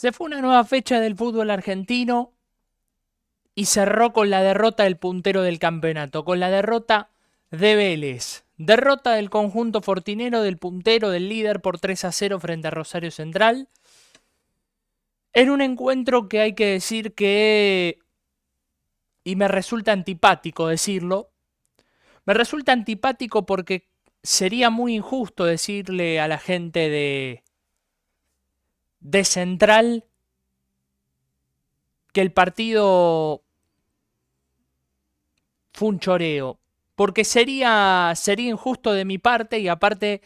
Se fue una nueva fecha del fútbol argentino y cerró con la derrota del puntero del campeonato, con la derrota de Vélez. Derrota del conjunto fortinero, del puntero, del líder por 3-0 frente a Rosario Central. En un encuentro que hay que decir que, y me resulta antipático decirlo, me resulta antipático porque sería muy injusto decirle a la gente de Central que el partido fue un choreo. Porque sería injusto de mi parte y aparte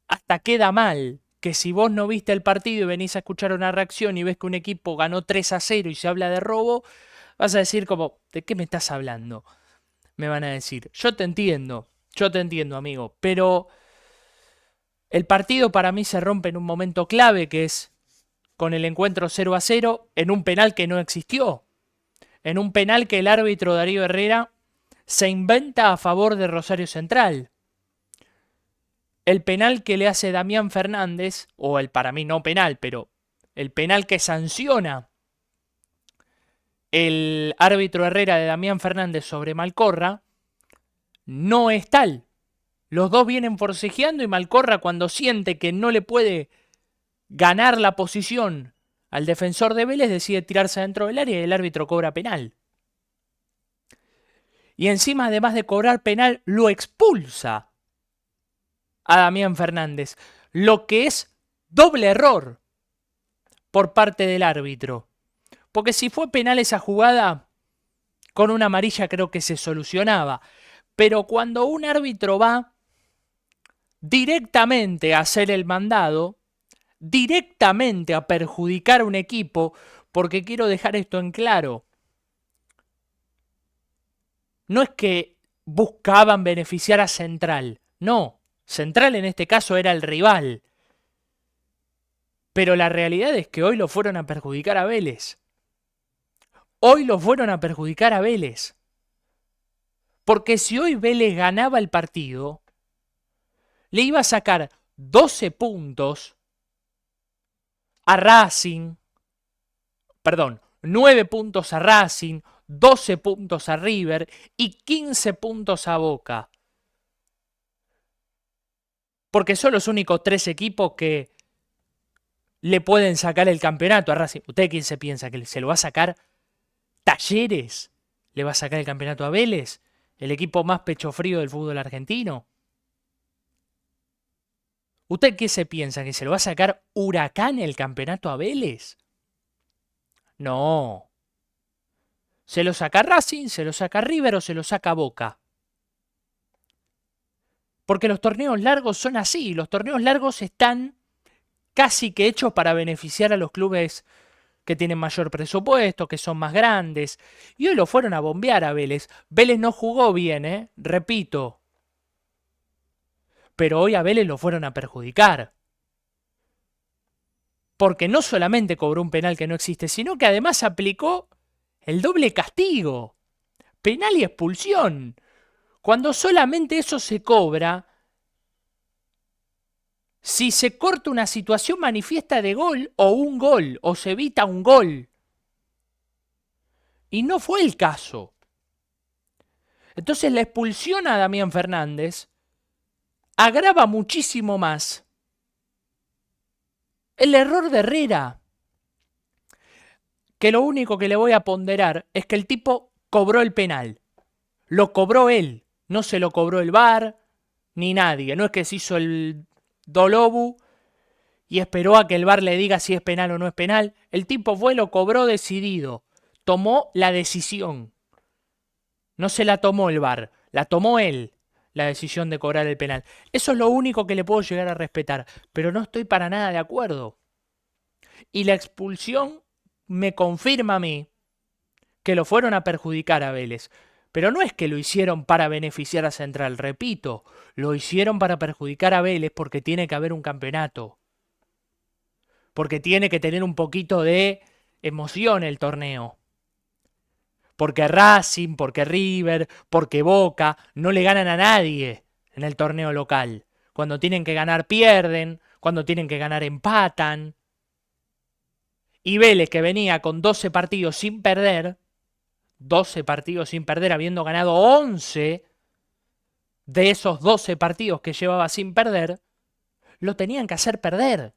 hasta queda mal que si vos no viste el partido y venís a escuchar una reacción y ves que un equipo ganó 3-0 y se habla de robo, vas a decir como, ¿de qué me estás hablando? Me van a decir, yo te entiendo amigo, pero el partido para mí se rompe en un momento clave que es con el encuentro 0-0 en un penal que no existió, en un penal que el árbitro Darío Herrera se inventa a favor de Rosario Central. El penal que le hace Damián Fernández, o el para mí no penal, pero el penal que sanciona el árbitro Herrera de Damián Fernández sobre Malcorra, no es tal. Los dos vienen forcejeando y Malcorra cuando siente que no le puede ganar la posición al defensor de Vélez decide tirarse dentro del área y el árbitro cobra penal. Y encima además de cobrar penal lo expulsa a Damián Fernández, lo que es doble error por parte del árbitro. Porque si fue penal esa jugada, con una amarilla creo que se solucionaba. Pero cuando un árbitro va directamente a hacer el mandado, directamente a perjudicar a un equipo, porque quiero dejar esto en claro, no es que buscaban beneficiar a Central, no, Central en este caso era el rival. Pero la realidad es que hoy lo fueron a perjudicar a Vélez. Hoy lo fueron a perjudicar a Vélez. Porque si hoy Vélez ganaba el partido, le iba a sacar 12 puntos a Racing, perdón, 9 puntos a Racing, 12 puntos a River y 15 puntos a Boca. Porque son los únicos 3 equipos que le pueden sacar el campeonato a Racing. ¿Usted quién se piensa? ¿Que se lo va a sacar Talleres? ¿Le va a sacar el campeonato a Vélez? ¿El equipo más pecho frío del fútbol argentino? ¿Usted qué se piensa? ¿Que se lo va a sacar Huracán el campeonato a Vélez? No. ¿Se lo saca Racing, se lo saca River o se lo saca Boca? Porque los torneos largos son así. Los torneos largos están casi que hechos para beneficiar a los clubes que tienen mayor presupuesto, que son más grandes. Y hoy lo fueron a bombear a Vélez. Vélez no jugó bien, repito. Pero hoy a Vélez lo fueron a perjudicar. Porque no solamente cobró un penal que no existe, sino que además aplicó el doble castigo. Penal y expulsión. Cuando solamente eso se cobra si se corta una situación manifiesta de gol o un gol, o se evita un gol. Y no fue el caso. Entonces la expulsión a Damián Fernández agrava muchísimo más el error de Herrera. Que lo único que le voy a ponderar es que el tipo cobró el penal. Lo cobró él. No se lo cobró el VAR ni nadie. No es que se hizo el dolobu y esperó a que el VAR le diga si es penal o no es penal. El tipo fue, lo cobró decidido. Tomó la decisión. No se la tomó el VAR, la tomó él, la decisión de cobrar el penal. Eso es lo único que le puedo llegar a respetar, pero no estoy para nada de acuerdo. Y la expulsión me confirma a mí que lo fueron a perjudicar a Vélez. Pero no es que lo hicieron para beneficiar a Central, repito, lo hicieron para perjudicar a Vélez porque tiene que haber un campeonato. Porque tiene que tener un poquito de emoción el torneo. Porque Racing, porque River, porque Boca no le ganan a nadie en el torneo local. Cuando tienen que ganar pierden, cuando tienen que ganar empatan. Y Vélez, que venía con 12 partidos sin perder, 12 partidos sin perder, habiendo ganado 11 de esos 12 partidos que llevaba sin perder, lo tenían que hacer perder.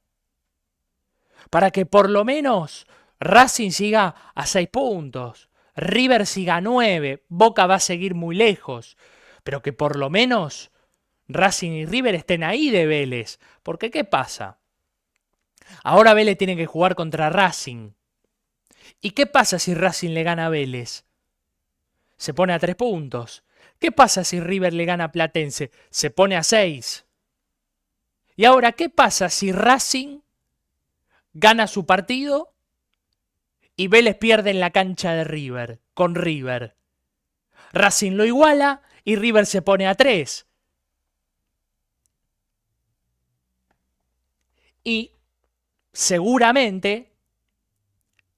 Para que por lo menos Racing siga a 6 puntos, River siga a 9, Boca va a seguir muy lejos, pero que por lo menos Racing y River estén ahí de Vélez. Porque ¿qué pasa? Ahora Vélez tiene que jugar contra Racing. ¿Y qué pasa si Racing le gana a Vélez? Se pone a 3 puntos. ¿Qué pasa si River le gana a Platense? Se pone a 6. Y ahora, ¿qué pasa si Racing gana su partido y Vélez pierde en la cancha de River, con River? Racing lo iguala y River se pone a 3. Y seguramente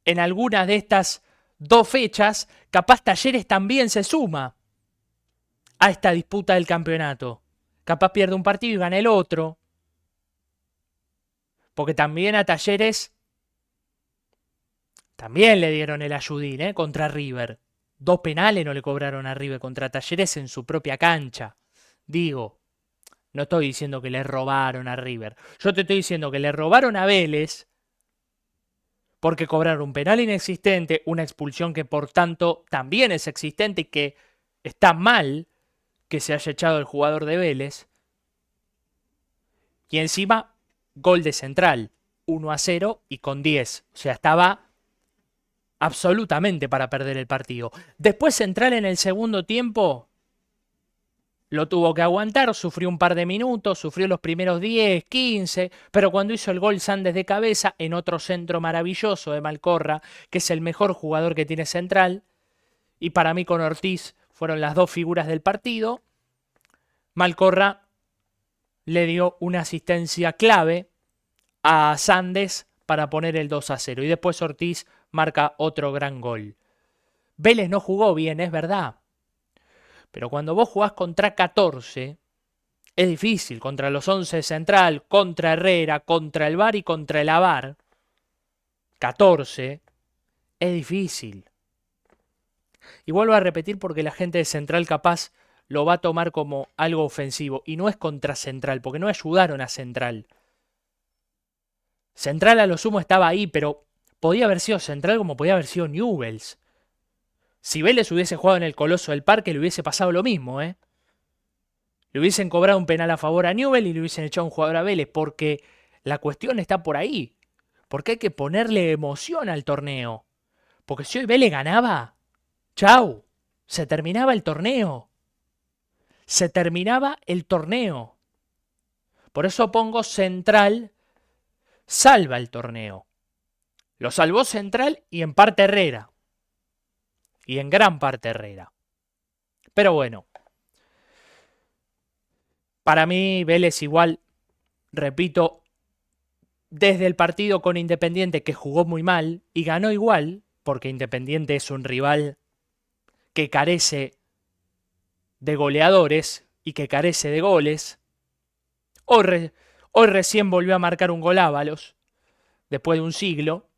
en algunas de estas 2 fechas, capaz Talleres también se suma a esta disputa del campeonato. Capaz pierde un partido y gana el otro. Porque también a Talleres también le dieron el ayudín, contra River. 2 penales no le cobraron a River contra Talleres en su propia cancha. Digo, no estoy diciendo que le robaron a River. Yo te estoy diciendo que le robaron a Vélez porque cobraron un penal inexistente, una expulsión que por tanto también es existente y que está mal que se haya echado el jugador de Vélez. Y encima, gol de Central, 1-0 y con 10. O sea, estaba absolutamente para perder el partido. Después Central en el segundo tiempo lo tuvo que aguantar, sufrió un par de minutos, sufrió los primeros 10, 15, pero cuando hizo el gol Sandes de cabeza, en otro centro maravilloso de Malcorra, que es el mejor jugador que tiene Central, y para mí con Ortiz fueron las 2 figuras del partido, Malcorra le dio una asistencia clave a Sandes para poner el 2-0, y después Ortiz marca otro gran gol. Vélez no jugó bien, es verdad. Pero cuando vos jugás contra 14, es difícil. Contra los 11 de Central, contra Herrera, contra el VAR y contra el AVAR. 14, es difícil. Y vuelvo a repetir porque la gente de Central capaz lo va a tomar como algo ofensivo. Y no es contra Central, porque no ayudaron a Central. Central a lo sumo estaba ahí, pero podía haber sido Central como podía haber sido Newell's. Si Vélez hubiese jugado en el Coloso del Parque, le hubiese pasado lo mismo, ¿eh? Le hubiesen cobrado un penal a favor a Newell y le hubiesen echado un jugador a Vélez, porque la cuestión está por ahí. Porque hay que ponerle emoción al torneo. Porque si hoy Vélez ganaba, chau, se terminaba el torneo. Se terminaba el torneo. Por eso pongo Central salva el torneo. Lo salvó Central y en parte Herrera. Y en gran parte Herrera. Pero bueno, para mí Vélez igual, repito, desde el partido con Independiente que jugó muy mal y ganó igual, porque Independiente es un rival que carece de goleadores y que carece de goles. Hoy recién volvió a marcar un gol Ábalos, después de un siglo,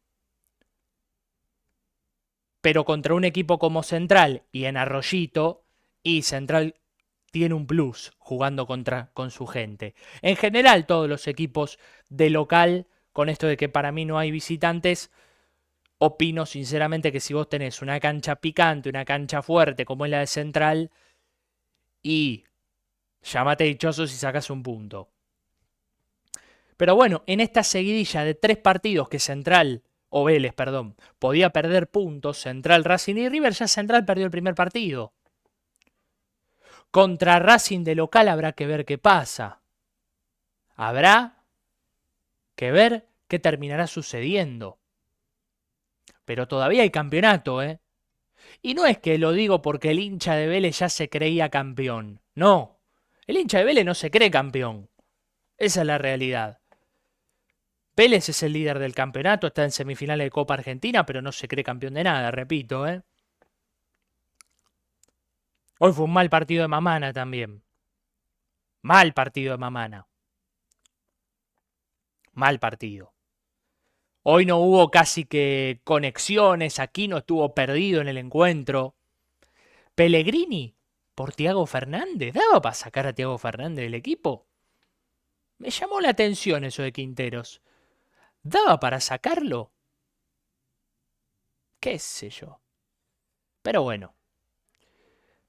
pero contra un equipo como Central y en Arroyito, y Central tiene un plus jugando con su gente. En general, todos los equipos de local, con esto de que para mí no hay visitantes, opino sinceramente que si vos tenés una cancha picante, una cancha fuerte como es la de Central, y llámate dichoso si sacas un punto. Pero bueno, en esta seguidilla de 3 partidos que Central, o Vélez, perdón, podía perder puntos, Central, Racing y River, ya Central perdió el primer partido. Contra Racing de local habrá que ver qué pasa. Habrá que ver qué terminará sucediendo. Pero todavía hay campeonato, ¿eh? Y no es que lo digo porque el hincha de Vélez ya se creía campeón. No, el hincha de Vélez no se cree campeón. Esa es la realidad. Vélez es el líder del campeonato, está en semifinales de Copa Argentina, pero no se cree campeón de nada, repito, ¿eh? Hoy fue un mal partido de Mamana también. Mal partido de Mamana. Mal partido. Hoy no hubo casi que conexiones, Aquino estuvo perdido en el encuentro. Pellegrini por Thiago Fernández, ¿daba para sacar a Thiago Fernández del equipo? Me llamó la atención eso de Quinteros. ¿Daba para sacarlo? ¿Qué sé yo? Pero bueno.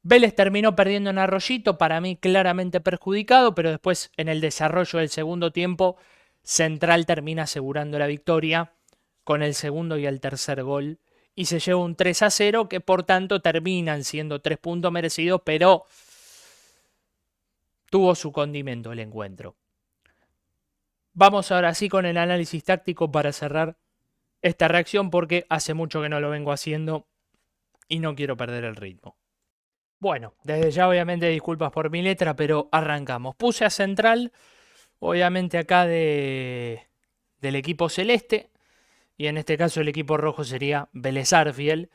Vélez terminó perdiendo en Arroyito, para mí claramente perjudicado, pero después en el desarrollo del segundo tiempo, Central termina asegurando la victoria con el segundo y el tercer gol y se lleva un 3-0 que por tanto terminan siendo 3 puntos merecidos, pero tuvo su condimento el encuentro. Vamos ahora sí con el análisis táctico para cerrar esta reacción porque hace mucho que no lo vengo haciendo y no quiero perder el ritmo. Bueno, desde ya obviamente disculpas por mi letra, pero arrancamos. Puse a Central, obviamente acá del equipo celeste, y en este caso el equipo rojo sería Vélez Sarsfield.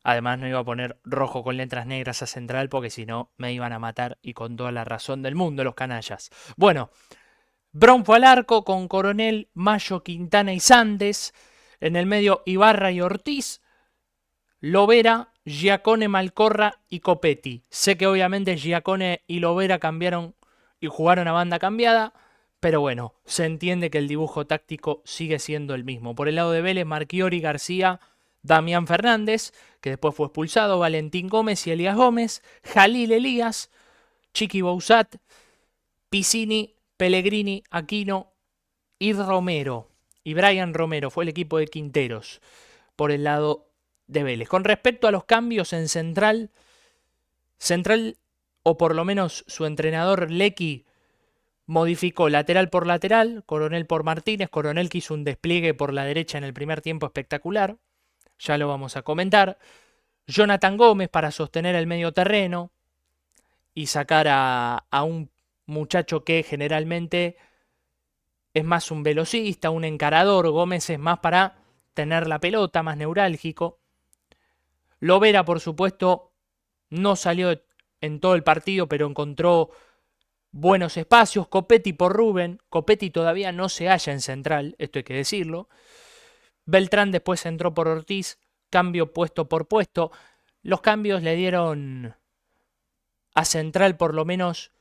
Además no iba a poner rojo con letras negras a Central porque si no me iban a matar y con toda la razón del mundo los canallas. Bueno, Brown fue al arco con Coronel, Mayo, Quintana y Sandes. En el medio Ibarra y Ortiz. Lovera, Giacone, Malcorra y Copetti. Sé que obviamente Giacone y Lovera cambiaron y jugaron a banda cambiada, pero bueno, se entiende que el dibujo táctico sigue siendo el mismo. Por el lado de Vélez, Marchiori, García, Damián Fernández, que después fue expulsado, Valentín Gómez y Elías Gómez, Jalil Elías, Chiqui Bouzat, Piscini, Pellegrini, Aquino y Romero. Y Brian Romero fue el equipo de Quinteros por el lado de Vélez. Con respecto a los cambios en Central, o por lo menos su entrenador Lecky, modificó lateral por lateral, Coronel por Martínez, Coronel que hizo un despliegue por la derecha en el primer tiempo espectacular, ya lo vamos a comentar, Jonathan Gómez para sostener el medio terreno y sacar a un muchacho que generalmente es más un velocista, un encarador, Gómez es más para tener la pelota, más neurálgico. Lovera, por supuesto, no salió en todo el partido, pero encontró buenos espacios. Copetti por Rubén. Copetti todavía no se halla en Central, esto hay que decirlo. Beltrán después entró por Ortiz, cambio puesto por puesto. Los cambios le dieron a Central por lo menos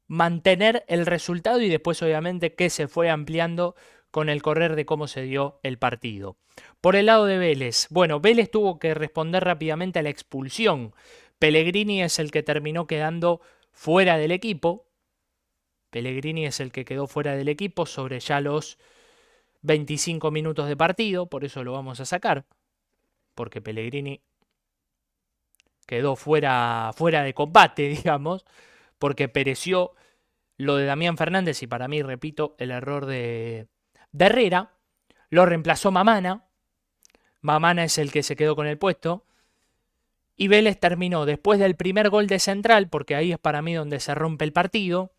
mantener el resultado y después obviamente que se fue ampliando con el correr de cómo se dio el partido. Por el lado de Vélez, bueno, Vélez tuvo que responder rápidamente a la expulsión. Pellegrini es el que terminó quedando fuera del equipo. Pellegrini es el que quedó fuera del equipo sobre ya los 25 minutos de partido, por eso lo vamos a sacar, porque Pellegrini quedó fuera de combate, digamos, porque pereció lo de Damián Fernández y para mí, repito, el error de Herrera. Lo reemplazó Mamana. Mamana es el que se quedó con el puesto. Y Vélez terminó después del primer gol de Central, porque ahí es para mí donde se rompe el partido.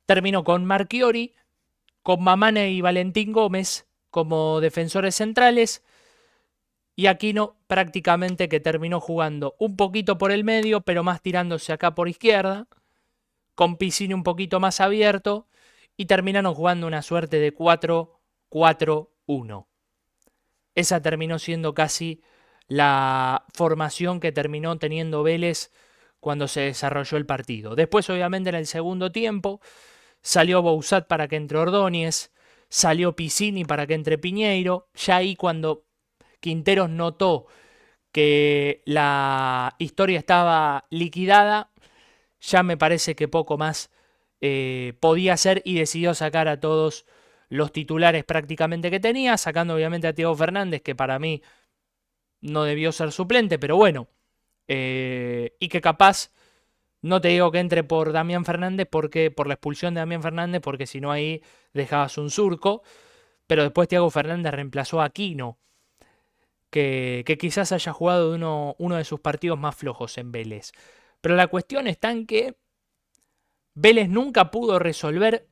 Terminó con Marchiori, con Mamana y Valentín Gómez como defensores centrales. Y Aquino prácticamente que terminó jugando un poquito por el medio, pero más tirándose acá por izquierda. Con Piscini un poquito más abierto. Y terminaron jugando una suerte de 4-4-1. Esa terminó siendo casi la formación que terminó teniendo Vélez cuando se desarrolló el partido. Después, obviamente, en el segundo tiempo, salió Bouzat para que entre Ordóñez, salió Piscini para que entre Piñeiro. Ya ahí cuando Quinteros notó que la historia estaba liquidada, ya me parece que poco más podía hacer y decidió sacar a todos los titulares prácticamente que tenía, sacando obviamente a Thiago Fernández, que para mí no debió ser suplente, pero bueno, y que capaz, no te digo que entre por Damián Fernández, porque por la expulsión de Damián Fernández, porque si no ahí dejabas un surco, pero después Thiago Fernández reemplazó a Aquino, que quizás haya jugado de uno de sus partidos más flojos en Vélez. Pero la cuestión está en que Vélez nunca pudo resolver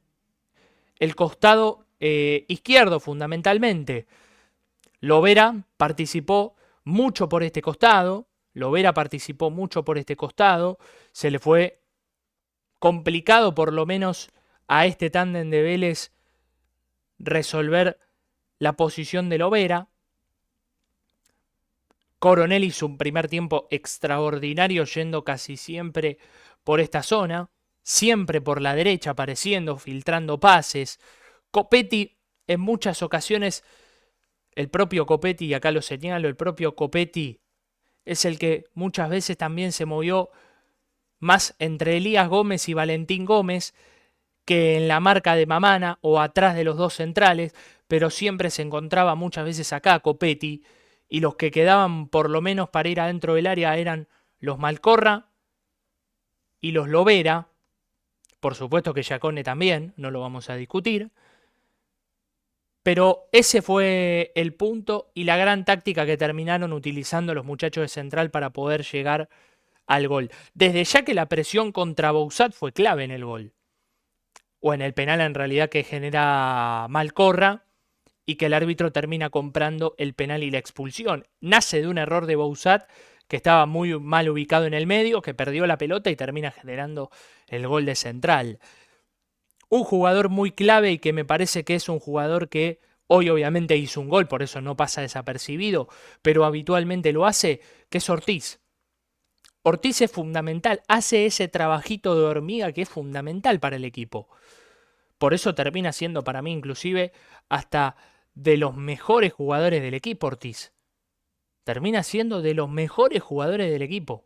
el costado izquierdo fundamentalmente. Lovera participó mucho por este costado. Se le fue complicado por lo menos a este tándem de Vélez resolver la posición de Lovera. Coronel hizo un primer tiempo extraordinario yendo casi siempre por esta zona, siempre por la derecha apareciendo, filtrando pases. Copetti en muchas ocasiones, el propio Copetti, y acá lo señalo, el propio Copetti es el que muchas veces también se movió más entre Elías Gómez y Valentín Gómez que en la marca de Mamana o atrás de los dos centrales, pero siempre se encontraba muchas veces acá Copetti, y los que quedaban por lo menos para ir adentro del área eran los Malcorra y los Lovera. Por supuesto que Giacone también, no lo vamos a discutir. Pero ese fue el punto y la gran táctica que terminaron utilizando los muchachos de Central para poder llegar al gol. Desde ya que la presión contra Bouzat fue clave en el gol. O en el penal en realidad que genera Malcorra y que el árbitro termina comprando el penal y la expulsión. Nace de un error de Bouzat que estaba muy mal ubicado en el medio, que perdió la pelota y termina generando el gol de Central. Un jugador muy clave y que me parece que es un jugador que hoy obviamente hizo un gol, por eso no pasa desapercibido, pero habitualmente lo hace, que es Ortiz. Ortiz es fundamental, hace ese trabajito de hormiga que es fundamental para el equipo. Por eso termina siendo para mí inclusive hasta de los mejores jugadores del equipo Ortiz. Termina siendo de los mejores jugadores del equipo.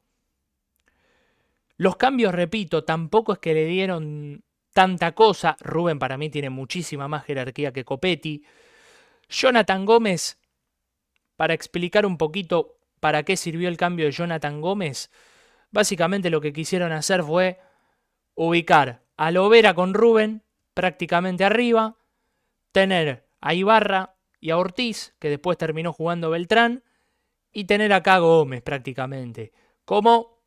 Los cambios, repito, tampoco es que le dieron tanta cosa. Rubén para mí tiene muchísima más jerarquía que Copetti. Jonathan Gómez, para explicar un poquito para qué sirvió el cambio de Jonathan Gómez, básicamente lo que quisieron hacer fue ubicar a Lovera con Rubén prácticamente arriba, tener a Ibarra y a Ortiz, que después terminó jugando Beltrán, y tener acá a Gómez prácticamente, como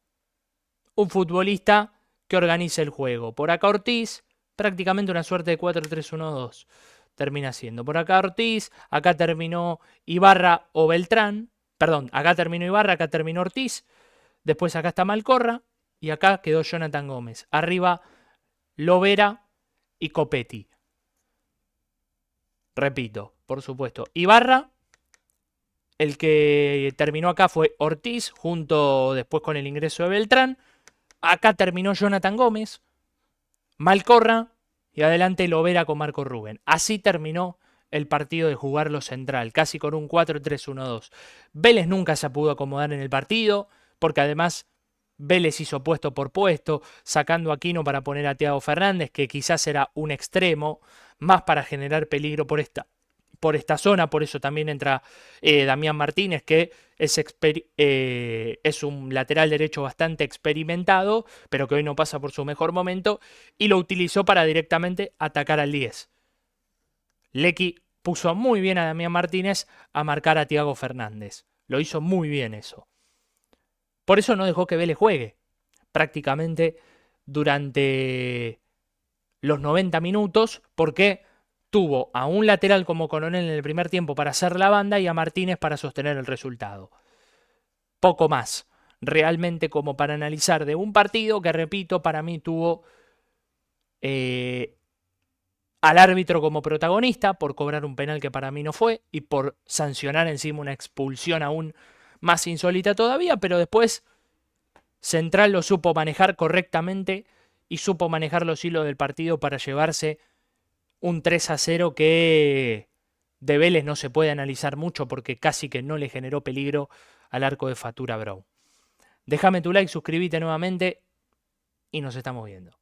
un futbolista que organiza el juego. Por acá Ortiz, prácticamente una suerte de 4-3-1-2 termina siendo. Por acá Ortiz, acá terminó Ibarra o Beltrán, perdón, acá terminó Ibarra, acá terminó Ortiz, después acá está Malcorra y acá quedó Jonathan Gómez. Arriba Lovera y Copetti. Repito, por supuesto, Ibarra, el que terminó acá fue Ortiz, junto después con el ingreso de Beltrán. Acá terminó Jonathan Gómez, Malcorra y adelante Lovera con Marco Rubén. Así terminó el partido de jugarlo Central, casi con un 4-3-1-2. Vélez nunca se pudo acomodar en el partido, porque además Vélez hizo puesto por puesto, sacando a Aquino para poner a Thiago Fernández, que quizás era un extremo, más para generar peligro por esta zona. Por eso también entra Damián Martínez, que es un lateral derecho bastante experimentado, pero que hoy no pasa por su mejor momento, y lo utilizó para directamente atacar al 10. Lecky puso muy bien a Damián Martínez a marcar a Thiago Fernández. Lo hizo muy bien eso. Por eso no dejó que Vélez juegue prácticamente durante los 90 minutos, porque tuvo a un lateral como Coronel en el primer tiempo para hacer la banda y a Martínez para sostener el resultado. Poco más, realmente, como para analizar de un partido que, repito, para mí tuvo al árbitro como protagonista por cobrar un penal que para mí no fue y por sancionar encima una expulsión aún más insólita todavía, pero después Central lo supo manejar correctamente y supo manejar los hilos del partido para llevarse un 3-0 que de Vélez no se puede analizar mucho porque casi que no le generó peligro al arco de Fatura Brown. Déjame tu like, suscríbete nuevamente y nos estamos viendo.